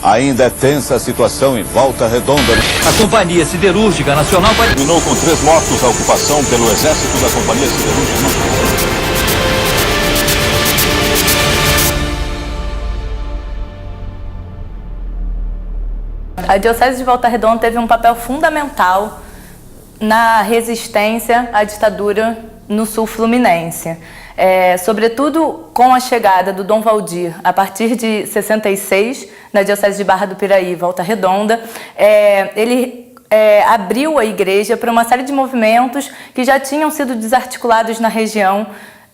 Ainda é tensa a situação em Volta Redonda. A Companhia Siderúrgica Nacional Terminou com 3 mortos a ocupação pelo Exército da Companhia Siderúrgica Nacional. A Diocese de Volta Redonda teve um papel fundamental na resistência à ditadura no sul fluminense. Sobretudo com a chegada do Dom Valdir, a partir de 66, na Diocese de Barra do Piraí, Volta Redonda, ele abriu a igreja para uma série de movimentos que já tinham sido desarticulados na região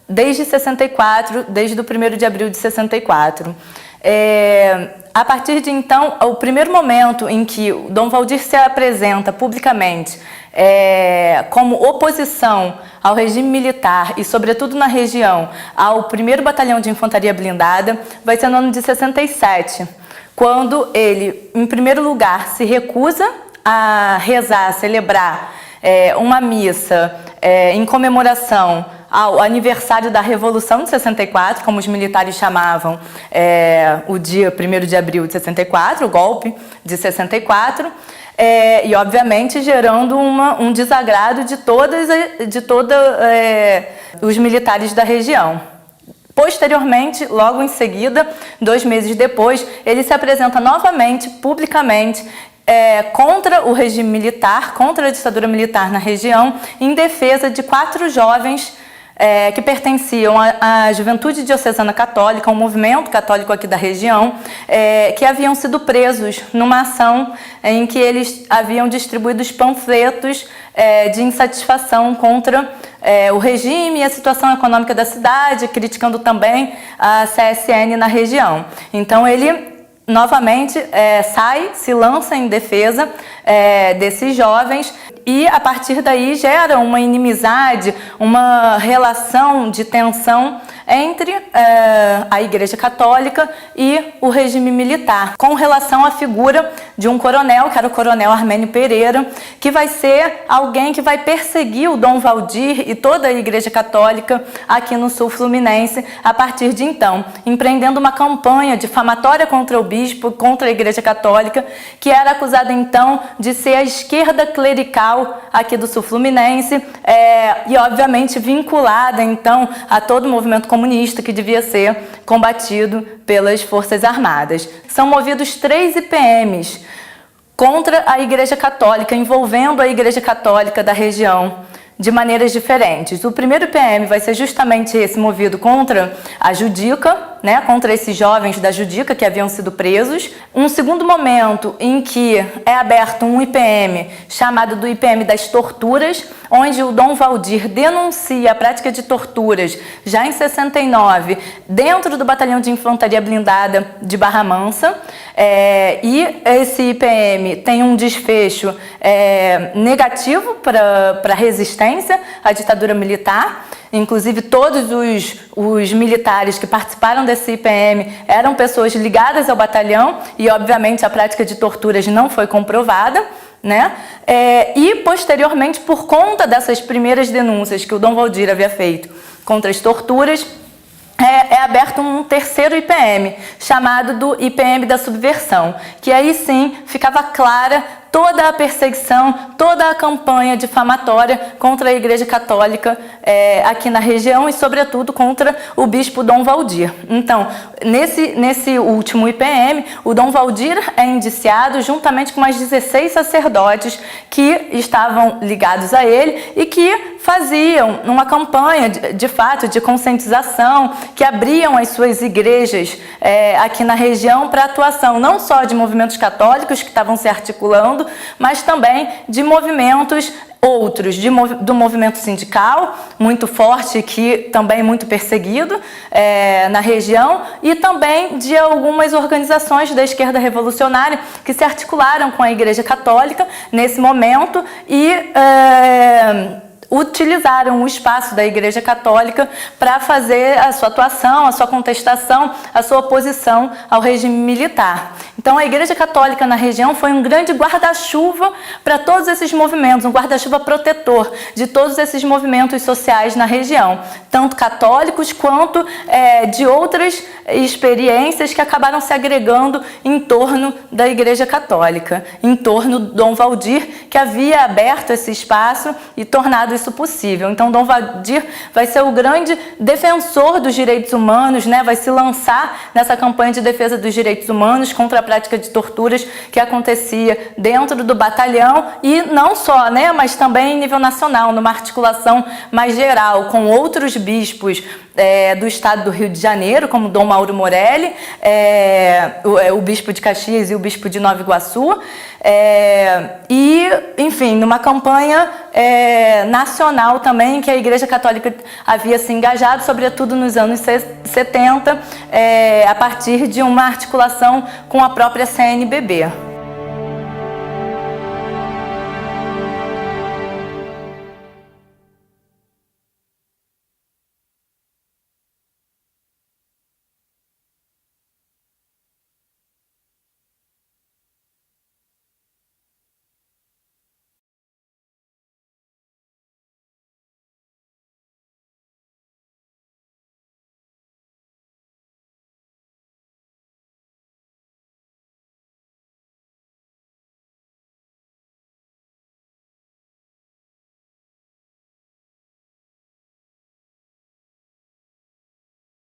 desde 64, desde o 1º de abril de 64. A partir de então, o primeiro momento em que o Dom Valdir se apresenta publicamente como oposição ao regime militar e, sobretudo na região, ao 1º Batalhão de Infantaria Blindada, vai ser no ano de 67, quando ele, em primeiro lugar, se recusa a rezar, a celebrar uma missa em comemoração ao aniversário da Revolução de 64, como os militares chamavam o dia 1º de abril de 64, o golpe de 64, e obviamente gerando um desagrado de todos os militares da região. Posteriormente, logo em seguida, 2 meses depois, ele se apresenta novamente, publicamente, contra o regime militar, contra a ditadura militar na região, em defesa de 4 jovens que pertenciam à Juventude Diocesana Católica, um movimento católico aqui da região, que haviam sido presos numa ação em que eles haviam distribuído os panfletos de insatisfação contra o regime e a situação econômica da cidade, criticando também a CSN na região. Então ele novamente se lança em defesa desses jovens e a partir daí gera uma inimizade, uma relação de tensão entre a Igreja Católica e o regime militar, com relação à figura de um coronel, que era o coronel Armênio Pereira, que vai ser alguém que vai perseguir o Dom Valdir e toda a Igreja Católica aqui no sul fluminense a partir de então, empreendendo uma campanha difamatória contra o bispo, contra a Igreja Católica, que era acusada então de ser a esquerda clerical aqui do sul fluminense e obviamente vinculada então a todo o movimento comunista que devia ser combatido pelas Forças Armadas. São movidos 3 IPMs contra a Igreja Católica, envolvendo a Igreja Católica da região de maneiras diferentes. O primeiro IPM vai ser justamente esse movido contra a Judica, contra esses jovens da Judica que haviam sido presos. Um segundo momento em que é aberto um IPM chamado do IPM das torturas, onde o Dom Valdir denuncia a prática de torturas já em 69 dentro do Batalhão de Infantaria Blindada de Barra Mansa, e esse IPM tem um desfecho negativo para a resistência à ditadura militar. Inclusive, todos os militares que participaram desse IPM eram pessoas ligadas ao batalhão e, obviamente, a prática de torturas não foi comprovada, e, posteriormente, por conta dessas primeiras denúncias que o Dom Valdir havia feito contra as torturas, é aberto um terceiro IPM, chamado do IPM da subversão, que aí sim ficava clara toda a perseguição, toda a campanha difamatória contra a Igreja Católica aqui na região e, sobretudo, contra o bispo Dom Valdir. Então, nesse último IPM, o Dom Valdir é indiciado juntamente com mais 16 sacerdotes que estavam ligados a ele e que faziam uma campanha, de fato, de conscientização, que abriam as suas igrejas aqui na região para atuação não só de movimentos católicos que estavam se articulando, mas também de movimentos outros, do movimento sindical, muito forte, que também muito perseguido na região, e também de algumas organizações da esquerda revolucionária que se articularam com a Igreja Católica nesse momento e utilizaram o espaço da Igreja Católica para fazer a sua atuação, a sua contestação, a sua oposição ao regime militar. Então a Igreja Católica na região foi um grande guarda-chuva para todos esses movimentos, um guarda-chuva protetor de todos esses movimentos sociais na região, tanto católicos quanto de outras experiências que acabaram se agregando em torno da Igreja Católica, em torno do Dom Valdir, que havia aberto esse espaço e tornado isso possível. Então Dom Valdir vai ser o grande defensor dos direitos humanos, né? Vai se lançar nessa campanha de defesa dos direitos humanos contra a prática de torturas que acontecia dentro do batalhão e não só, né? Mas também em nível nacional, numa articulação mais geral com outros bispos do estado do Rio de Janeiro, como Dom Mauro Morelli, o bispo de Caxias e o bispo de Nova Iguaçu, e, enfim, numa campanha nacional também que a Igreja Católica havia se engajado, sobretudo nos anos 70, a partir de uma articulação com a própria CNBB.